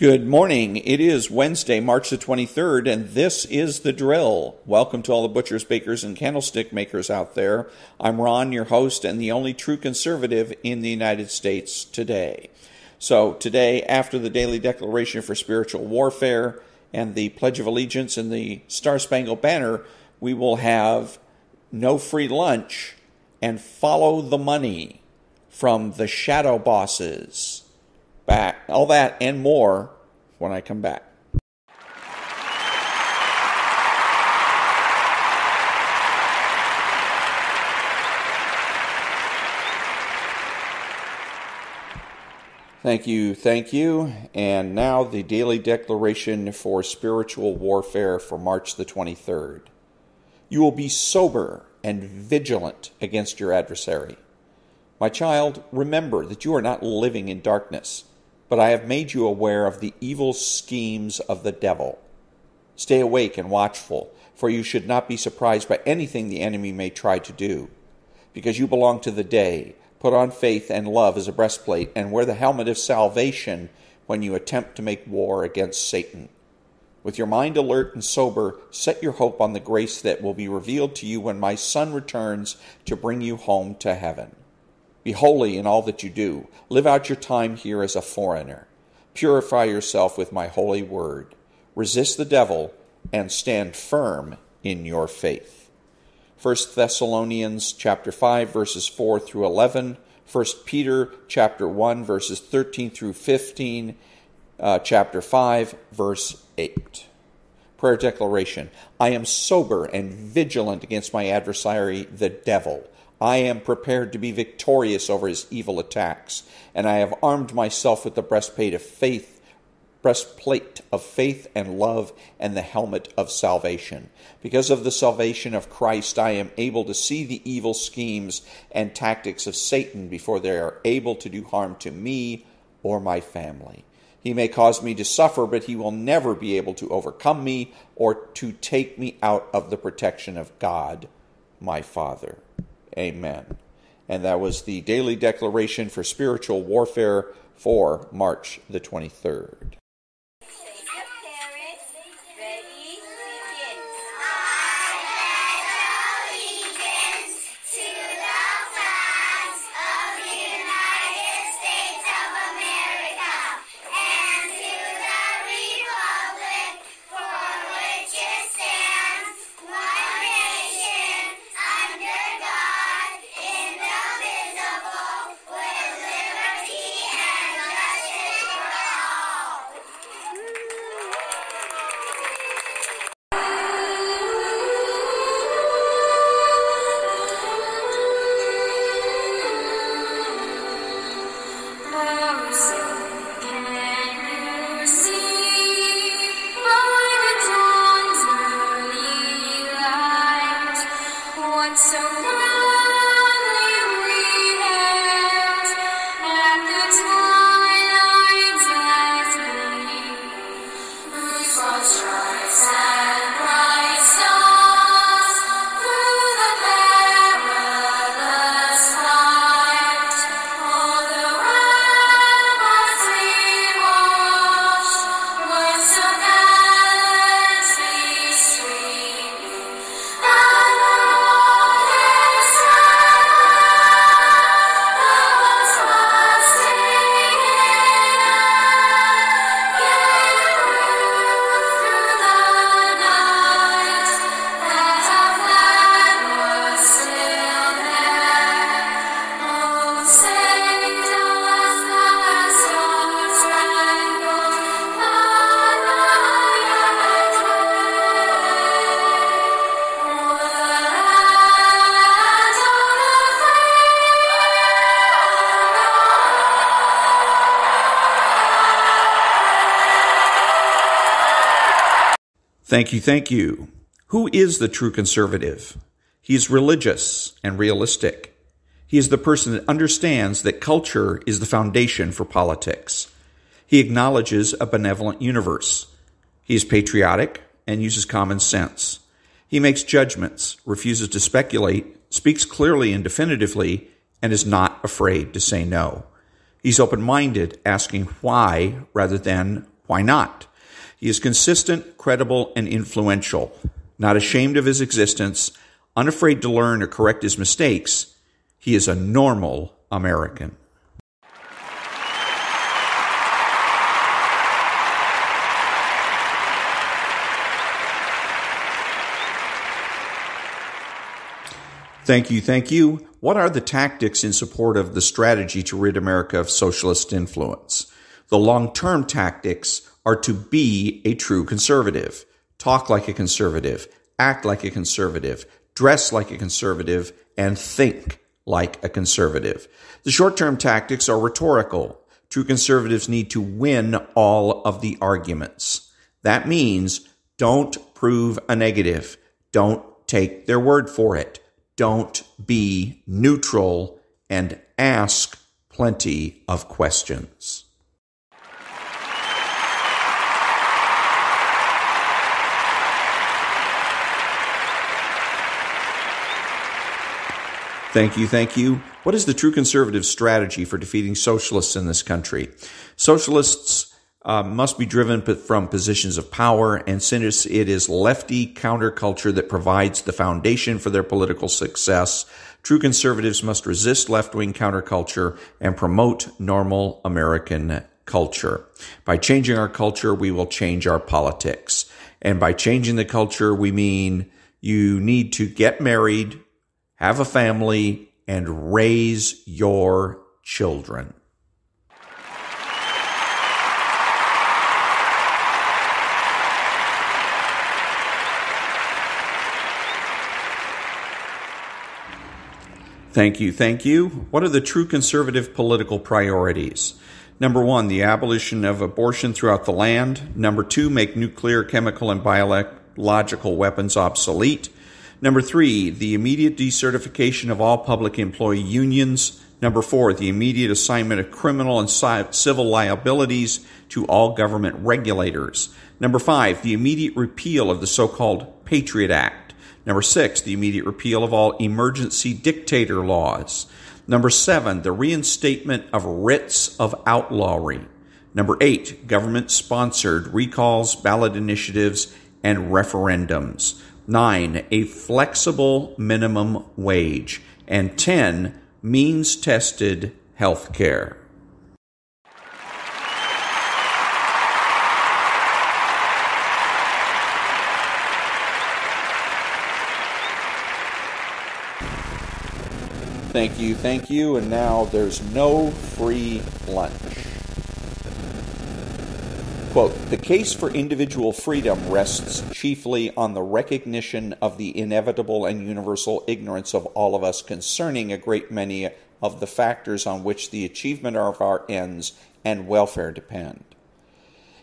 Good morning. It is Wednesday, March the 23rd, and this is The Drill. Welcome to all the butchers, bakers, and candlestick makers out there. I'm Ron, your host, and the only true conservative in the United States today. So today, after the Daily Declaration for Spiritual Warfare and the Pledge of Allegiance and the Star-Spangled Banner, we will have no free lunch and follow the money from the shadowbosses. Back, all that and more when I come back. Thank you. And now the Daily Declaration for Spiritual Warfare for March the 23rd. You will be sober and vigilant against your adversary. My child, remember that you are not living in darkness, but I have made you aware of the evil schemes of the devil. Stay awake and watchful, for you should not be surprised by anything the enemy may try to do. Because you belong to the day, put on faith and love as a breastplate, and wear the helmet of salvation when you attempt to make war against Satan. With your mind alert and sober, set your hope on the grace that will be revealed to you when my Son returns to bring you home to heaven. Be holy in all that you do. Live out your time here as a foreigner. Purify yourself with my holy word. Resist the devil and stand firm in your faith. 1 Thessalonians chapter 5, verses 4 through 11. 1 Peter chapter 1, verses 13 through 15. Chapter 5, verse 8. Prayer declaration. I am sober and vigilant against my adversary, the devil. I am prepared to be victorious over his evil attacks, and I have armed myself with the breastplate of faith and love, and the helmet of salvation. Because of the salvation of Christ, I am able to see the evil schemes and tactics of Satan before they are able to do harm to me or my family. He may cause me to suffer, but he will never be able to overcome me or to take me out of the protection of God, my Father. Amen. And that was the Daily Declaration for Spiritual Warfare for March the 23rd. Thank you. Who is the true conservative? He is religious and realistic. He is the person that understands that culture is the foundation for politics. He acknowledges a benevolent universe. He is patriotic and uses common sense. He makes judgments, refuses to speculate, speaks clearly and definitively, and is not afraid to say no. He's open-minded, asking why rather than Why not? He is consistent, credible, and influential, not ashamed of his existence, unafraid to learn or correct his mistakes. He is a normal American. Thank you, thank you. What are the tactics in support of the strategy to rid America of socialist influence? The long-term tactics are to be a true conservative, talk like a conservative, act like a conservative, dress like a conservative, and think like a conservative. The short-term tactics are rhetorical. True conservatives need to win all of the arguments. That means don't prove a negative. Don't take their word for it. Don't be neutral, and ask plenty of questions. Thank you, thank you. What is the true conservative strategy for defeating socialists in this country? Socialists must be driven from positions of power, and since it is lefty counterculture that provides the foundation for their political success, true conservatives must resist left-wing counterculture and promote normal American culture. By changing our culture, we will change our politics. And by changing the culture, we mean you need to get married, have a family, and raise your children. Thank you, thank you. What are the true conservative political priorities? Number 1, the abolition of abortion throughout the land. Number 2, make nuclear, chemical, and biological weapons obsolete. Number 3, the immediate decertification of all public employee unions. Number 4, the immediate assignment of criminal and civil liabilities to all government regulators. Number 5, the immediate repeal of the so-called Patriot Act. Number 6, the immediate repeal of all emergency dictator laws. Number 7, the reinstatement of writs of outlawry. Number 8, government-sponsored recalls, ballot initiatives, and referendums. 9, a flexible minimum wage. And 10, means-tested health care. Thank you, thank you. And now there's no free lunch. Quote, the case for individual freedom rests chiefly on the recognition of the inevitable and universal ignorance of all of us concerning a great many of the factors on which the achievement of our ends and welfare depend.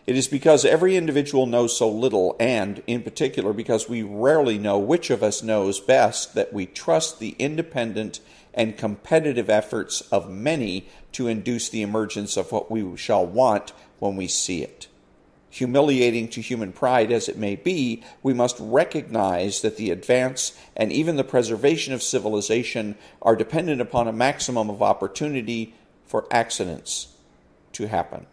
It is because every individual knows so little, and, in particular, because we rarely know which of us knows best, that we trust the independent and competitive efforts of many to induce the emergence of what we shall want when we see it. Humiliating to human pride as it may be, we must recognize that the advance and even the preservation of civilization are dependent upon a maximum of opportunity for accidents to happen.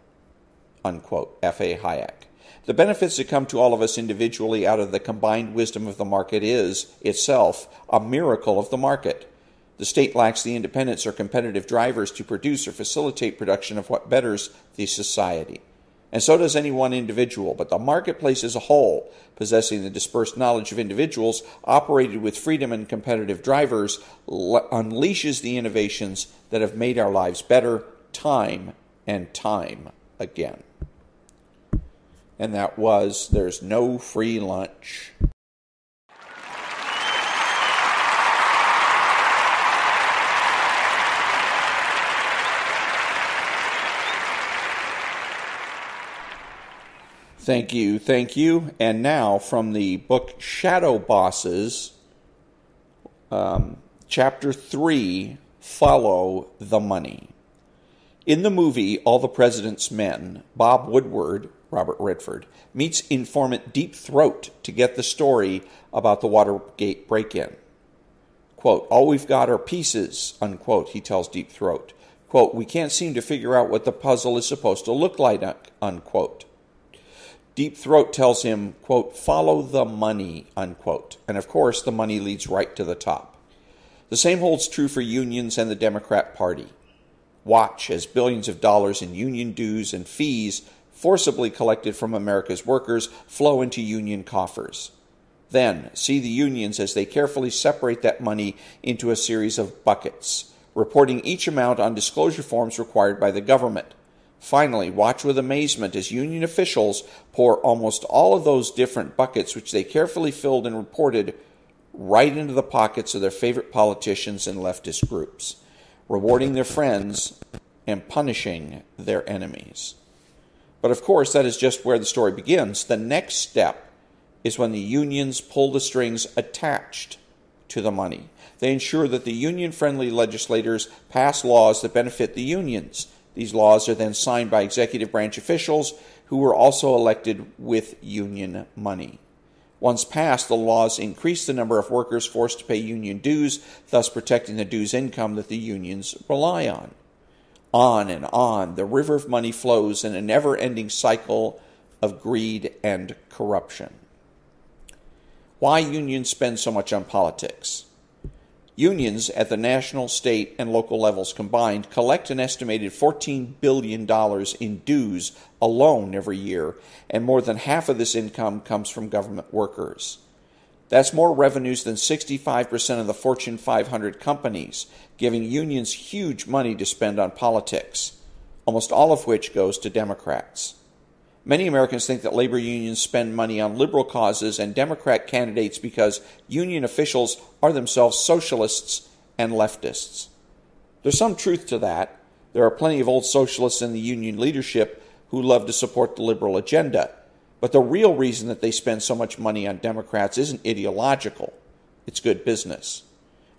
Unquote. F.A. Hayek. The benefits that come to all of us individually out of the combined wisdom of the market is, itself, a miracle of the market. The state lacks the independence or competitive drivers to produce or facilitate production of what betters the society. And so does any one individual, but the marketplace as a whole, possessing the dispersed knowledge of individuals, operated with freedom and competitive drivers, unleashes the innovations that have made our lives better time and time again. And that was, there's no free lunch. Thank you, thank you. And now from the book Shadowbosses, Chapter 3, Follow the Money. In the movie All the President's Men, Bob Woodward, Robert Redford, meets informant Deep Throat to get the story about the Watergate break-in. Quote, all we've got are pieces, unquote, he tells Deep Throat. Quote, we can't seem to figure out what the puzzle is supposed to look like, unquote. Deep Throat tells him, quote, follow the money, unquote. And of course, the money leads right to the top. The same holds true for unions and the Democrat Party. Watch as billions of dollars in union dues and fees forcibly collected from America's workers flow into union coffers. Then, see the unions as they carefully separate that money into a series of buckets, reporting each amount on disclosure forms required by the government. Finally, watch with amazement as union officials pour almost all of those different buckets, which they carefully filled and reported, right into the pockets of their favorite politicians and leftist groups, rewarding their friends and punishing their enemies. But of course, that is just where the story begins. The next step is when the unions pull the strings attached to the money. They ensure that the union-friendly legislators pass laws that benefit the unions. These laws are then signed by executive branch officials who were also elected with union money. Once passed, the laws increase the number of workers forced to pay union dues, thus protecting the dues income that the unions rely on. On and on, the river of money flows in a never-ending cycle of greed and corruption. Why unions spend so much on politics? Unions at the national, state, and local levels combined collect an estimated $14 billion in dues alone every year, and more than half of this income comes from government workers. That's more revenues than 65% of the Fortune 500 companies, giving unions huge money to spend on politics, almost all of which goes to Democrats. Many Americans think that labor unions spend money on liberal causes and Democrat candidates because union officials are themselves socialists and leftists. There's some truth to that. There are plenty of old socialists in the union leadership who love to support the liberal agenda. But the real reason that they spend so much money on Democrats isn't ideological. It's good business.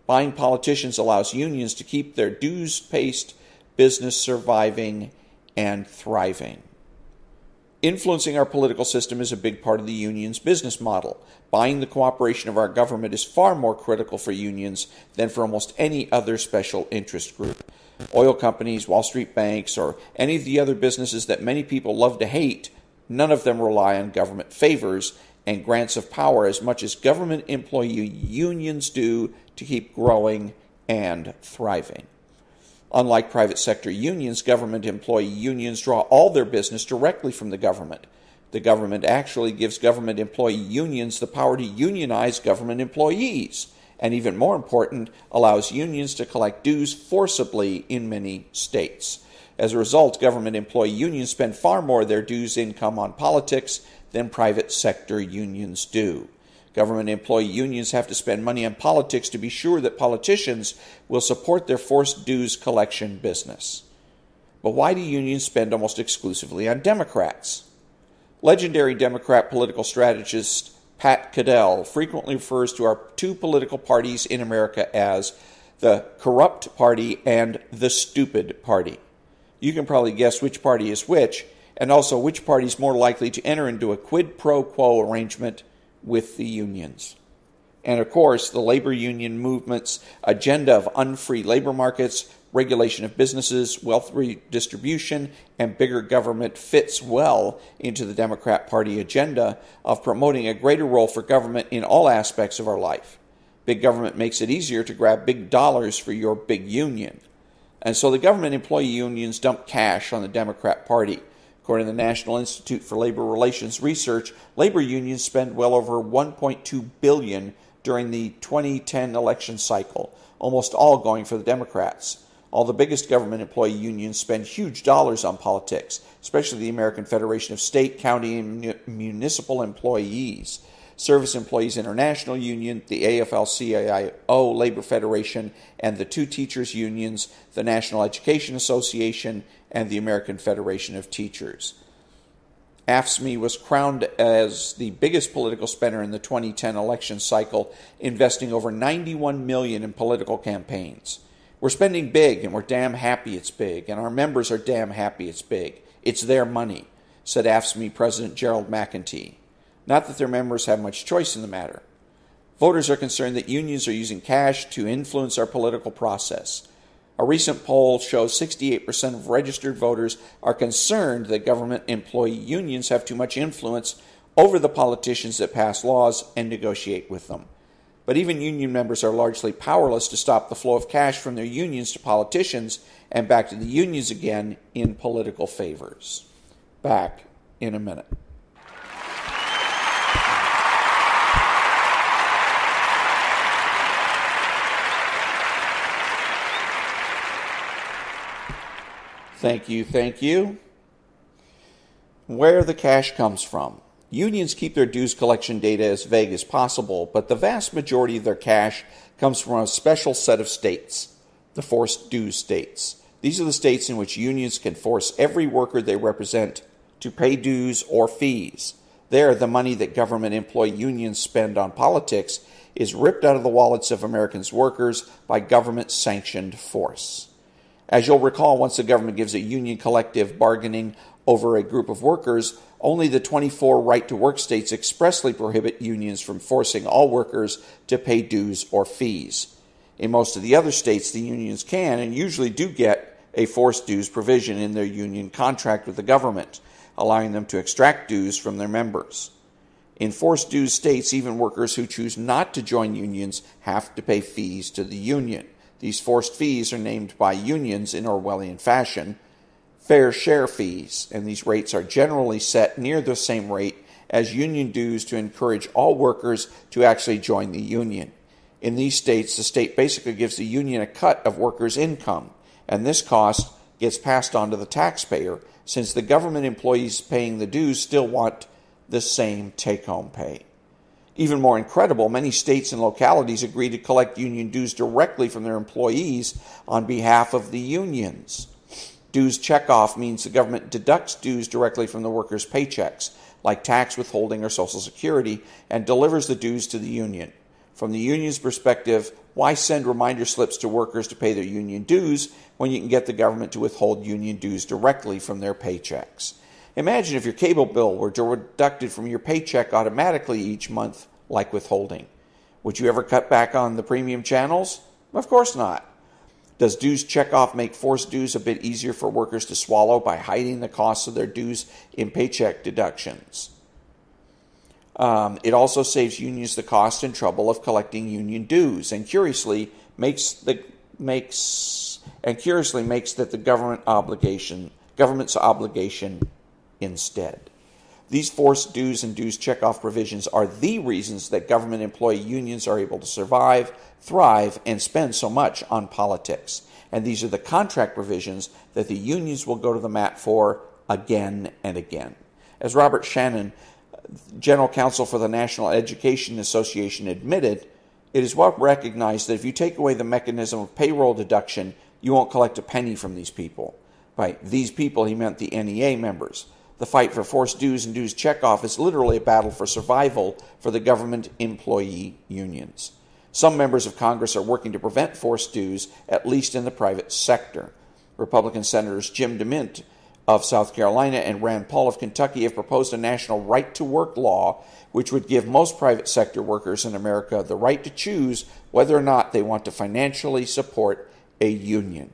Buying politicians allows unions to keep their dues-paced business surviving and thriving. Influencing our political system is a big part of the union's business model. Buying the cooperation of our government is far more critical for unions than for almost any other special interest group. Oil companies, Wall Street banks, or any of the other businesses that many people love to hate, none of them rely on government favors and grants of power as much as government employee unions do to keep growing and thriving. Unlike private sector unions, government employee unions draw all their business directly from the government. The government actually gives government employee unions the power to unionize government employees, and even more important, allows unions to collect dues forcibly in many states. As a result, government employee unions spend far more of their dues income on politics than private sector unions do. Government employee unions have to spend money on politics to be sure that politicians will support their forced dues collection business. But why do unions spend almost exclusively on Democrats? Legendary Democrat political strategist Pat Caddell frequently refers to our two political parties in America as the corrupt party and the stupid party. You can probably guess which party is which, and also which party is more likely to enter into a quid pro quo arrangement with the unions. And of course, the labor union movement's agenda of unfree labor markets, regulation of businesses, wealth redistribution, and bigger government fits well into the Democrat Party agenda of promoting a greater role for government in all aspects of our life. Big government makes it easier to grab big dollars for your big union. And so the government employee unions dump cash on the Democrat Party. According to the National Institute for Labor Relations Research, labor unions spend well over $1.2 billion during the 2010 election cycle, almost all going for the Democrats. All the biggest government employee unions spend huge dollars on politics, especially the American Federation of State, County, and Municipal Employees, Service Employees International Union, the AFL-CIO Labor Federation, and the two teachers' unions, the National Education Association and the American Federation of Teachers. AFSCME was crowned as the biggest political spender in the 2010 election cycle, investing over $91 million in political campaigns. We're spending big, and we're damn happy it's big, and our members are damn happy it's big. It's their money, said AFSCME President Gerald McEntee. Not that their members have much choice in the matter. Voters are concerned that unions are using cash to influence our political process. A recent poll shows 68% of registered voters are concerned that government employee unions have too much influence over the politicians that pass laws and negotiate with them. But even union members are largely powerless to stop the flow of cash from their unions to politicians and back to the unions again in political favors. Back in a minute. Thank you. Where the cash comes from. Unions keep their dues collection data as vague as possible, but the vast majority of their cash comes from a special set of states, the forced dues states. These are the states in which unions can force every worker they represent to pay dues or fees. There, the money that government employee unions spend on politics is ripped out of the wallets of Americans' workers by government-sanctioned force. As you'll recall, once the government gives a union collective bargaining over a group of workers, only the 24 right-to-work states expressly prohibit unions from forcing all workers to pay dues or fees. In most of the other states, the unions can and usually do get a forced dues provision in their union contract with the government, allowing them to extract dues from their members. In forced dues states, even workers who choose not to join unions have to pay fees to the union. These forced fees are named by unions in Orwellian fashion fair share fees, and these rates are generally set near the same rate as union dues to encourage all workers to actually join the union. In these states, the state basically gives the union a cut of workers' income, and this cost gets passed on to the taxpayer, since the government employees paying the dues still want the same take-home pay. Even more incredible, many states and localities agree to collect union dues directly from their employees on behalf of the unions. Dues checkoff means the government deducts dues directly from the workers' paychecks, like tax withholding or Social Security, and delivers the dues to the union. From the union's perspective, why send reminder slips to workers to pay their union dues when you can get the government to withhold union dues directly from their paychecks? Imagine if your cable bill were deducted from your paycheck automatically each month, like withholding. Would you ever cut back on the premium channels? Of course not. Does dues checkoff make forced dues a bit easier for workers to swallow by hiding the costs of their dues in paycheck deductions? It also saves unions the cost and trouble of collecting union dues, and curiously makes that the government's obligation instead. These forced dues and dues checkoff provisions are the reasons that government employee unions are able to survive, thrive, and spend so much on politics. And these are the contract provisions that the unions will go to the mat for again and again. As Robert Shannon, General Counsel for the National Education Association, admitted, it is well recognized that if you take away the mechanism of payroll deduction, you won't collect a penny from these people. By these people, he meant the NEA members. The fight for forced dues and dues checkoff is literally a battle for survival for the government employee unions. Some members of Congress are working to prevent forced dues, at least in the private sector. Republican Senators Jim DeMint of South Carolina and Rand Paul of Kentucky have proposed a national right-to-work law which would give most private sector workers in America the right to choose whether or not they want to financially support a union.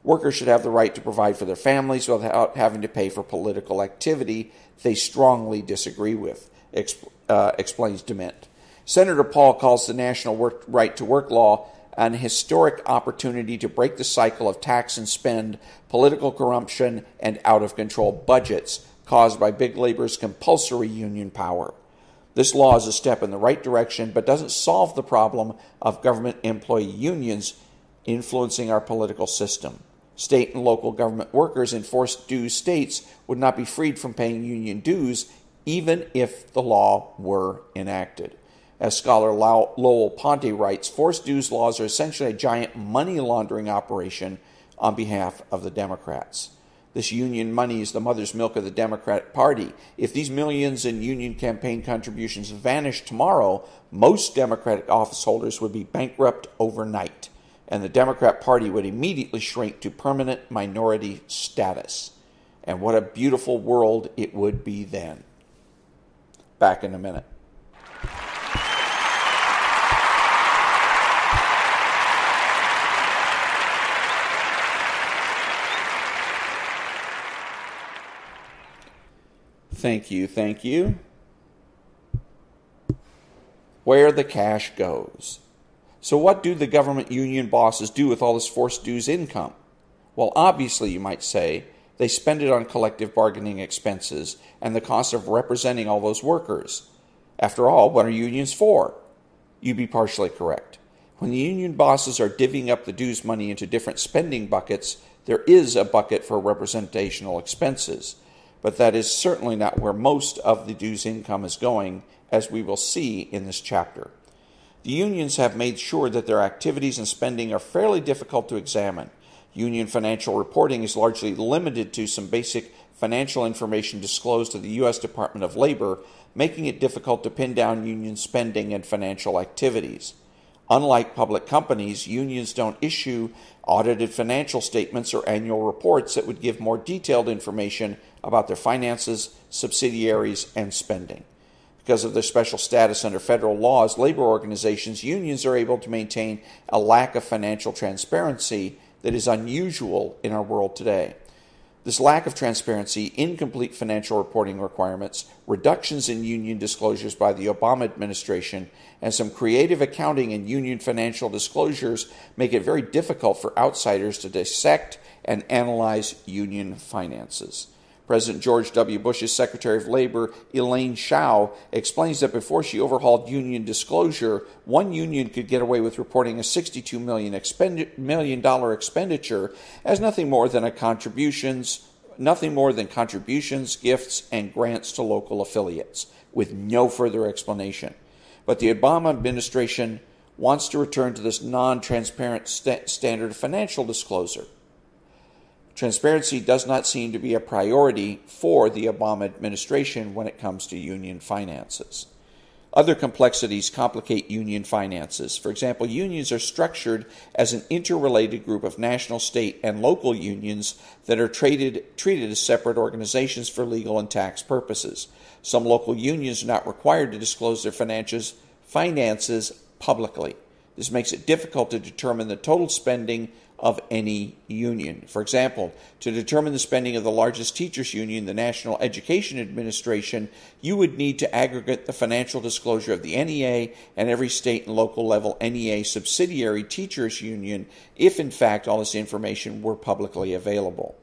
Workers should have the right to provide for their families without having to pay for political activity they strongly disagree with, explains DeMint. Senator Paul calls the national right-to-work law an historic opportunity to break the cycle of tax and spend, political corruption, and out-of-control budgets caused by big labor's compulsory union power. This law is a step in the right direction, but doesn't solve the problem of government employee unions influencing our political system. State and local government workers in forced dues states would not be freed from paying union dues even if the law were enacted. As scholar Lowell Ponte writes, forced dues laws are essentially a giant money laundering operation on behalf of the Democrats. This union money is the mother's milk of the Democratic Party. If these millions in union campaign contributions vanished tomorrow, most Democratic office holders would be bankrupt overnight, and the Democrat Party would immediately shrink to permanent minority status. And what a beautiful world it would be then. Back in a minute. Thank you, thank you. Where the cash goes. So what do the government union bosses do with all this forced dues income? Well, obviously, you might say, they spend it on collective bargaining expenses and the cost of representing all those workers. After all, what are unions for? You'd be partially correct. When the union bosses are divvying up the dues money into different spending buckets, there is a bucket for representational expenses. But that is certainly not where most of the dues income is going, as we will see in this chapter. The unions have made sure that their activities and spending are fairly difficult to examine. Union financial reporting is largely limited to some basic financial information disclosed to the U.S. Department of Labor, making it difficult to pin down union spending and financial activities. Unlike public companies, unions don't issue audited financial statements or annual reports that would give more detailed information about their finances, subsidiaries, and spending. Because of their special status under federal laws, labor organizations, unions are able to maintain a lack of financial transparency that is unusual in our world today. This lack of transparency, incomplete financial reporting requirements, reductions in union disclosures by the Obama administration, and some creative accounting and union financial disclosures make it very difficult for outsiders to dissect and analyze union finances. President George W. Bush's Secretary of Labor, Elaine Chao, explains that before she overhauled union disclosure, one union could get away with reporting a $62 million expenditure as nothing more than contributions, gifts, and grants to local affiliates, with no further explanation. But the Obama administration wants to return to this non-transparent standard of financial disclosure. Transparency does not seem to be a priority for the Obama administration when it comes to union finances. Other complexities complicate union finances. For example, unions are structured as an interrelated group of national, state, and local unions that are treated as separate organizations for legal and tax purposes. Some local unions are not required to disclose their finances publicly. This makes it difficult to determine the total spending of any union. For example, to determine the spending of the largest teachers union, the National Education Administration, you would need to aggregate the financial disclosure of the NEA and every state and local level NEA subsidiary teachers union if in fact all this information were publicly available.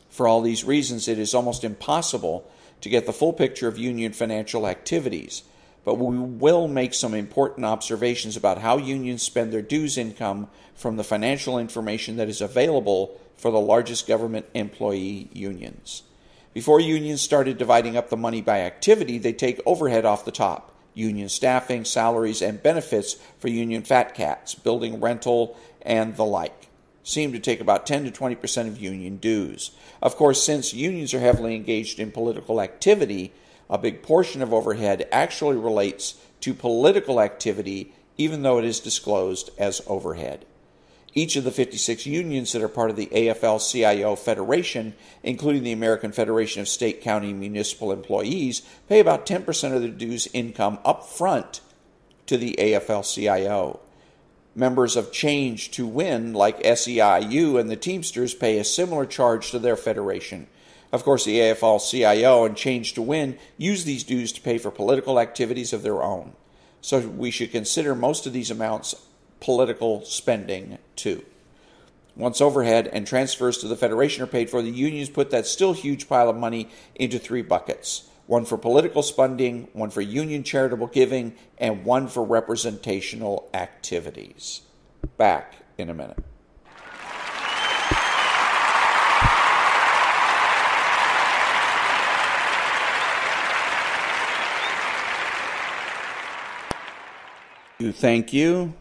For all these reasons, it is almost impossible to get the full picture of union financial activities. But we will make some important observations about how unions spend their dues income from the financial information that is available for the largest government employee unions. Before unions started dividing up the money by activity, they take overhead off the top: union staffing, salaries, and benefits for union fat cats, building rental, and the like. Seem to take about 10 to 20% of union dues. Of course, since unions are heavily engaged in political activity, a big portion of overhead actually relates to political activity, even though it is disclosed as overhead. Each of the 56 unions that are part of the AFL-CIO Federation, including the American Federation of State, County, and Municipal Employees, pay about 10% of their dues income up front to the AFL-CIO. Members of Change to Win, like SEIU and the Teamsters, pay a similar charge to their federation. Of course, the AFL-CIO and Change to Win use these dues to pay for political activities of their own. So we should consider most of these amounts political spending too. Once overhead and transfers to the Federation are paid for, the unions put that still huge pile of money into three buckets: one for political spending, one for union charitable giving, and one for representational activities. Back in a minute. Thank you.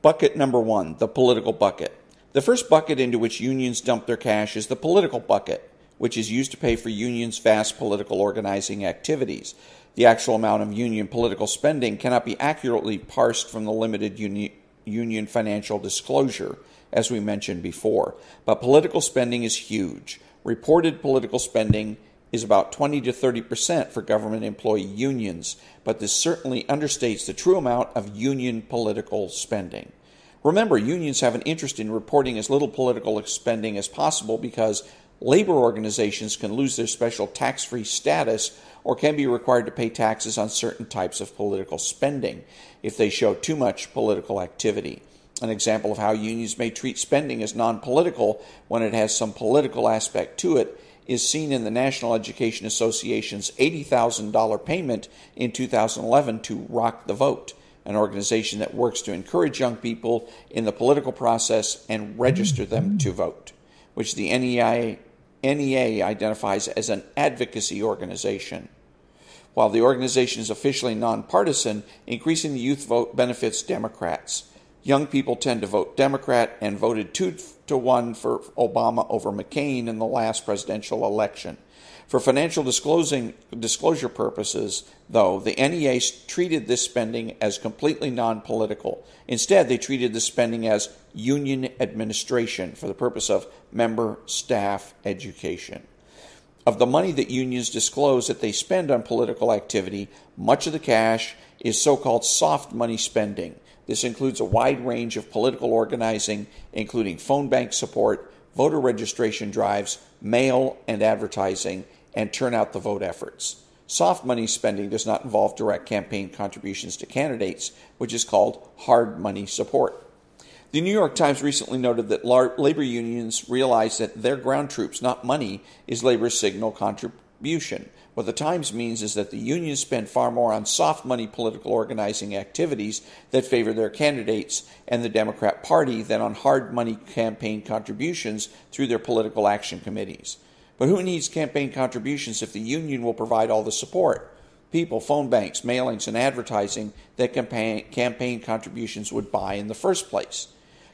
Bucket number one, the political bucket. The first bucket into which unions dump their cash is the political bucket, which is used to pay for unions' vast political organizing activities. The actual amount of union political spending cannot be accurately parsed from the limited union financial disclosure, as we mentioned before. But political spending is huge. Reported political spending is about 20 to 30% for government employee unions, but this certainly understates the true amount of union political spending. Remember, unions have an interest in reporting as little political spending as possible because, labor organizations can lose their special tax-free status or can be required to pay taxes on certain types of political spending if they show too much political activity. An example of how unions may treat spending as non-political when it has some political aspect to it is seen in the National Education Association's $80,000 payment in 2011 to Rock the Vote, an organization that works to encourage young people in the political process and register them to vote, which the NEA identifies as an advocacy organization. While the organization is officially nonpartisan, increasing the youth vote benefits Democrats. Young people tend to vote Democrat and voted 2-1 for Obama over McCain in the last presidential election. For financial disclosure purposes, though, the NEA treated this spending as completely non-political. Instead, they treated the spending as union administration for the purpose of member staff education. Of the money that unions disclose that they spend on political activity, much of the cash is so-called soft money spending. This includes a wide range of political organizing, including phone bank support, voter registration drives, mail and advertising, and turnout the vote efforts. Soft money spending does not involve direct campaign contributions to candidates, which is called hard money support. The New York Times recently noted that labor unions realize that their ground troops, not money, is labor's signal contribution. What the Times means is that the unions spend far more on soft money political organizing activities that favor their candidates and the Democrat Party than on hard money campaign contributions through their political action committees. But who needs campaign contributions if the union will provide all the support? People, phone banks, mailings, and advertising that campaign contributions would buy in the first place.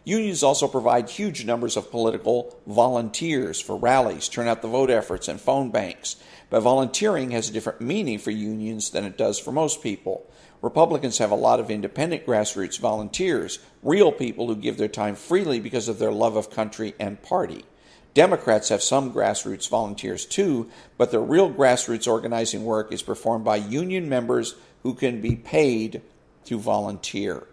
Unions also provide huge numbers of political volunteers for rallies, turnout the vote efforts, and phone banks. But volunteering has a different meaning for unions than it does for most people. Republicans have a lot of independent grassroots volunteers, real people who give their time freely because of their love of country and party. Democrats have some grassroots volunteers too, but their real grassroots organizing work is performed by union members who can be paid to volunteer.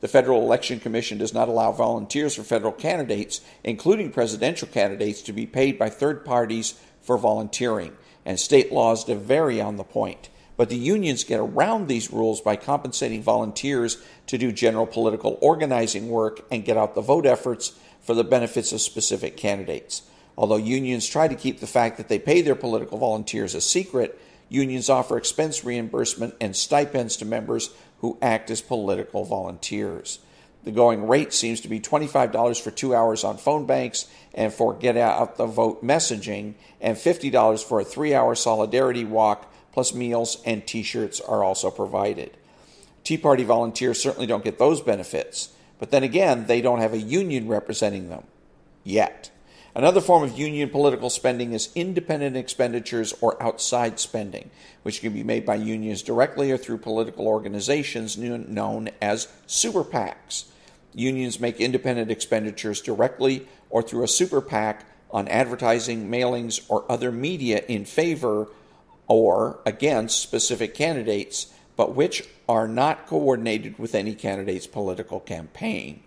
The Federal Election Commission does not allow volunteers for federal candidates, including presidential candidates, to be paid by third parties for volunteering, and state laws vary on the point. But the unions get around these rules by compensating volunteers to do general political organizing work and get out the vote efforts for the benefits of specific candidates. Although unions try to keep the fact that they pay their political volunteers a secret, unions offer expense reimbursement and stipends to members who act as political volunteers. The going rate seems to be $25 for 2 hours on phone banks and for get out the vote messaging, and $50 for a 3-hour solidarity walk, plus meals and t-shirts are also provided. Tea Party volunteers certainly don't get those benefits, but then again, they don't have a union representing them yet. Another form of union political spending is independent expenditures or outside spending, which can be made by unions directly or through political organizations known as super PACs. Unions make independent expenditures directly or through a super PAC on advertising, mailings, or other media in favor or against specific candidates, but which are not coordinated with any candidate's political campaign.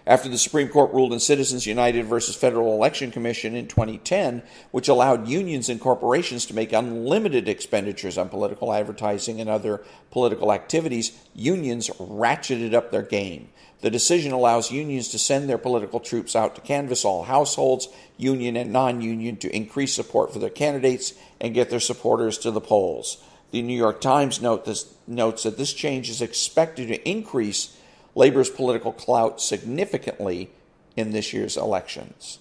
After the Supreme Court ruled in Citizens United versus Federal Election Commission in 2010, which allowed unions and corporations to make unlimited expenditures on political advertising and other political activities, unions ratcheted up their game. The decision allows unions to send their political troops out to canvass all households, union and non-union, to increase support for their candidates and get their supporters to the polls. The New York Times notes that this change is expected to increase Labor's political clout significantly in this year's elections.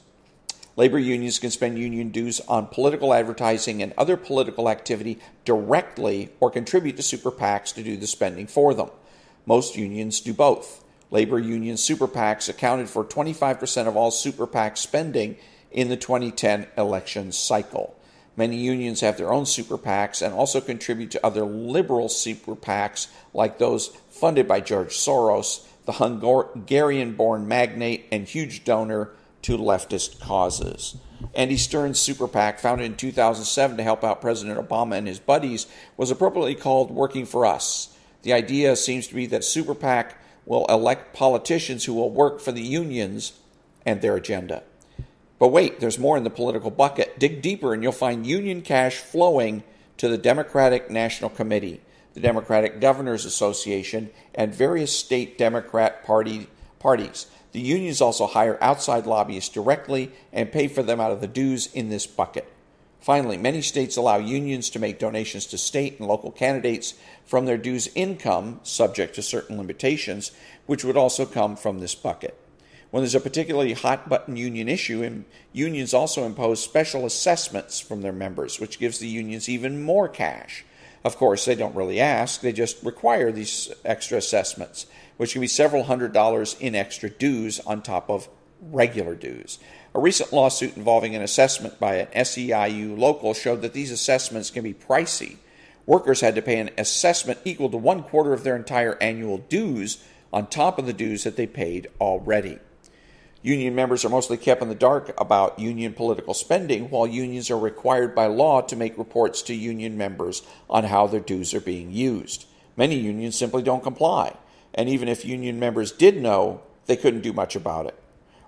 Labor unions can spend union dues on political advertising and other political activity directly or contribute to super PACs to do the spending for them. Most unions do both. Labor union super PACs accounted for 25% of all super PAC spending in the 2010 election cycle. Many unions have their own super PACs and also contribute to other liberal super PACs like those funded by George Soros, the Hungarian-born magnate and huge donor to leftist causes. Andy Stern's super PAC, founded in 2007 to help out President Obama and his buddies, was appropriately called Working for Us. The idea seems to be that super PAC will elect politicians who will work for the unions and their agenda. But wait, there's more in the political bucket. Dig deeper and you'll find union cash flowing to the Democratic National Committee, the Democratic Governors Association, and various state Democrat parties. The unions also hire outside lobbyists directly and pay for them out of the dues in this bucket. Finally, many states allow unions to make donations to state and local candidates from their dues income, subject to certain limitations, which would also come from this bucket. When there's a particularly hot-button union issue, unions also impose special assessments from their members, which gives the unions even more cash. Of course, they don't really ask, they just require these extra assessments, which can be several $100s in extra dues on top of regular dues. A recent lawsuit involving an assessment by an SEIU local showed that these assessments can be pricey. Workers had to pay an assessment equal to 1/4 of their entire annual dues on top of the dues that they paid already. Union members are mostly kept in the dark about union political spending, while unions are required by law to make reports to union members on how their dues are being used. Many unions simply don't comply, and even if union members did know, they couldn't do much about it.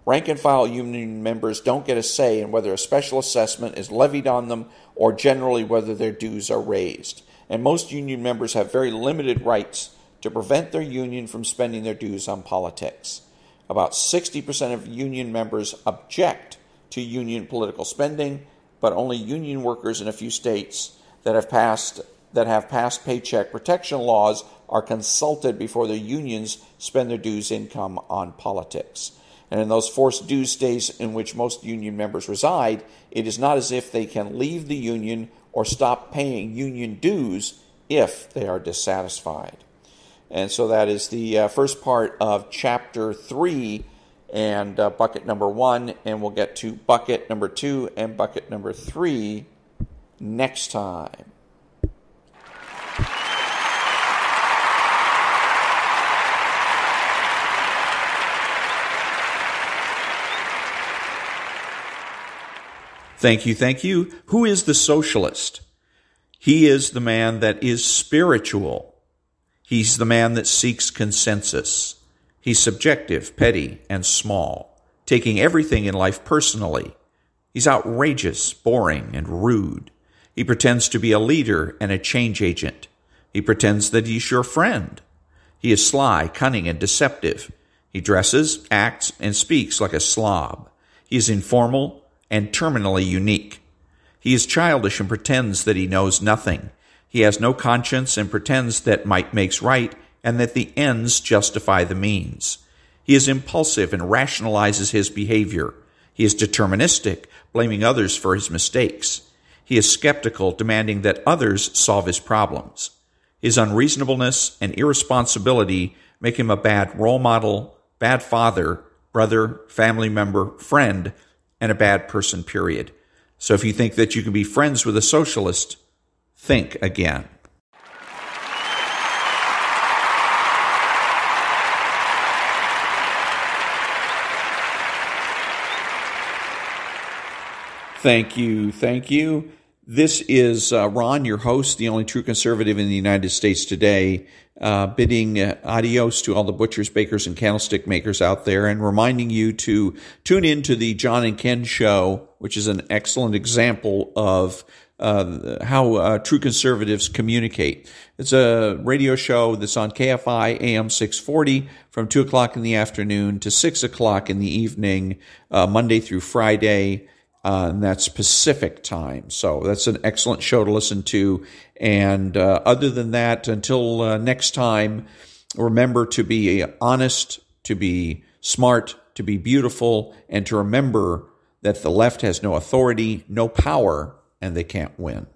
Rank-and-file union members don't get a say in whether a special assessment is levied on them or generally whether their dues are raised. And most union members have very limited rights to prevent their union from spending their dues on politics. About 60% of union members object to union political spending, but only union workers in a few states that have passed paycheck protection laws are consulted before their unions spend their dues income on politics. And in those forced dues states in which most union members reside, it is not as if they can leave the union or stop paying union dues if they are dissatisfied. And so that is the first part of Chapter 3 and bucket number 1, and we'll get to bucket number 2 and bucket number 3 next time. Thank you. Who is the socialist? He is the man that is spiritual. He's the man that seeks consensus. He's subjective, petty, and small, taking everything in life personally. He's outrageous, boring, and rude. He pretends to be a leader and a change agent. He pretends that he's your friend. He is sly, cunning, and deceptive. He dresses, acts, and speaks like a slob. He is informal and terminally unique. He is childish and pretends that he knows nothing. He has no conscience and pretends that might makes right and that the ends justify the means. He is impulsive and rationalizes his behavior. He is deterministic, blaming others for his mistakes. He is skeptical, demanding that others solve his problems. His unreasonableness and irresponsibility make him a bad role model, bad father, brother, family member, friend, and a bad person, period. So if you think that you can be friends with a socialist, think again. Thank you. This is Ron, your host, the only true conservative in the United States today, bidding adios to all the butchers, bakers, and candlestick makers out there, and reminding you to tune in to the John and Ken Show, which is an excellent example of how true conservatives communicate. It's a radio show that's on KFI AM 640 from 2 o'clock in the afternoon to 6 o'clock in the evening, Monday through Friday. And that's Pacific time. So that's an excellent show to listen to. And other than that, until next time, remember to be honest, to be smart, to be beautiful, and to remember that the left has no authority, no power, and they can't win.